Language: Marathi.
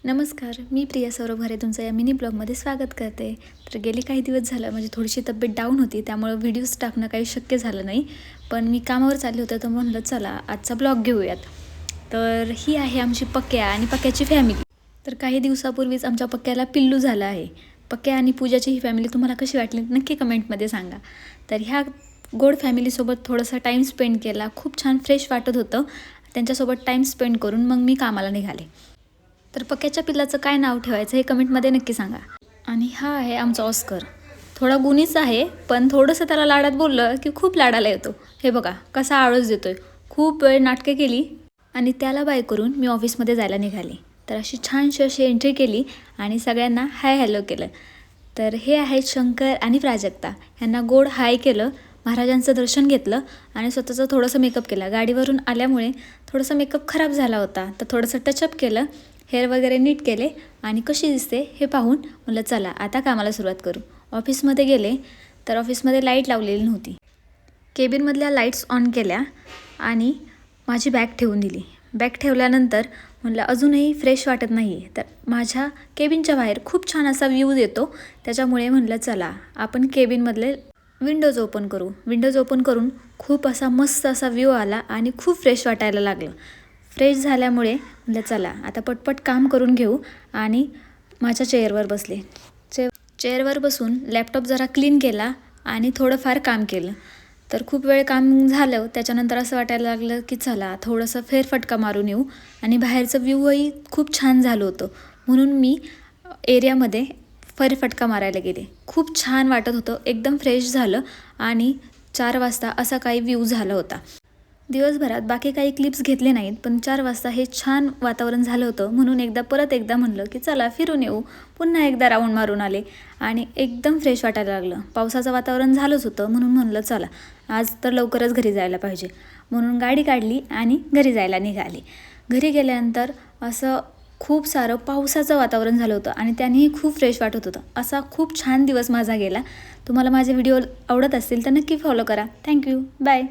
नमस्कार, मी प्रिया सौरभ घरे तुमचं या मिनी ब्लॉगमध्ये स्वागत करते. तर गेले काही दिवस झालं माझी थोडीशी तब्येत डाऊन होती, त्यामुळे व्हिडिओज टाकणं काही शक्य झालं नाही. पण मी कामावर चालले होते तर म्हणलं चला आजचा ब्लॉग घेऊयात. तर ही आहे आमची पक्या आणि पक्याची फॅमिली. तर काही दिवसापूर्वीच आमच्या पक्याला पिल्लू झालं आहे. पक्या आणि पूजाची ही फॅमिली तुम्हाला कशी वाटली नक्की कमेंटमध्ये सांगा. तर ह्या गोड फॅमिलीसोबत थोडासा टाईम स्पेंड केला, खूप छान फ्रेश वाटत होतं. त्यांच्यासोबत टाईम स्पेंड करून मग मी कामाला निघाले. तर पक्याच्या पिल्लाचं काय नाव ठेवायचं हे कमेंटमध्ये नक्की सांगा. आणि हा आहे आमचा ऑस्कर. थोडा गुणीच आहे, पण थोडंसं त्याला लाडात बोललं की खूप लाडाला येतो. हे बघा कसा आळस देतोय. खूप वेळ नाटकं केली आणि त्याला बाय करून मी ऑफिसमध्ये जायला निघाले. तर अशी छानशी अशी एंट्री केली आणि सगळ्यांना हाय हॅलो केलं. तर हे आहेत शंकर आणि प्राजक्ता. ह्यांना गोड हाय केलं, महाराजांचं दर्शन घेतलं आणि स्वतःचं थोडंसं मेकअप केला. गाडीवरून आल्यामुळे थोडंसं मेकअप खराब झाला होता, तर थोडंसं टचअप केलं, हेअर वगैरे नीट केले आणि कशी दिसते हे पाहून म्हटलं चला आता कामाला सुरुवात करू. ऑफिसमध्ये गेले तर ऑफिसमध्ये लाईट लावलेली नव्हती. केबिनमधल्या लाईट्स ऑन केल्या आणि माझी बॅग ठेवून दिली. बॅग ठेवल्यानंतर म्हटलं अजूनही फ्रेश वाटत नाही, तर माझ्या केबिनच्या बाहेर खूप छान असा व्ह्यूज येतो. त्याच्यामुळे म्हटलं चला आपण केबिनमधले विंडोज ओपन करू. विंडोज ओपन करून खूप असा मस्त असा व्ह्यू आला आणि खूप फ्रेश वाटायला लागलं. फ्रेश झाल्यामुळे म्हटलं चला आता पटपट काम करून घेऊ आणि माझ्या चेअरवर बसले. चेअरवर बसून लॅपटॉप जरा क्लीन केला आणि थोडंफार काम केलं. तर खूप वेळ काम झालं. त्याच्यानंतर असं वाटायला लागलं की चला थोडंसं फेरफटका मारून येऊ आणि बाहेरचं व्ह्यूही खूप छान झालं होतं. म्हणून मी एरियामध्ये फेरफटका मारायला गेले. खूप छान वाटत होतं, एकदम फ्रेश झालं आणि 4 वाजता असा काही व्ह्यू झाला होता. दिवसभरात बाकी काही क्लिप्स घेतले नाहीत, पण 4 वाजता हे छान वातावरण झालं होतं म्हणून परत एकदा म्हणलं की चला फिरून येऊ. पुन्हा एकदा राऊंड मारून आले आणि एकदम फ्रेश वाटायला लागलं. पावसाचं वातावरण झालंच होतं म्हणून म्हणलं चला आज तर लवकरच घरी जायला पाहिजे, म्हणून गाडी काढली आणि घरी जायला निघाली. घरी गेल्यानंतर असं खूप सारं पावसाचं वातावरण झालं होतं आणि त्यानेही खूप फ्रेश वाटत होतं. असा खूप छान दिवस माझा गेला. तुम्हाला माझे व्हिडिओ आवडत असतील तर नक्की फॉलो करा. थँक्यू. बाय.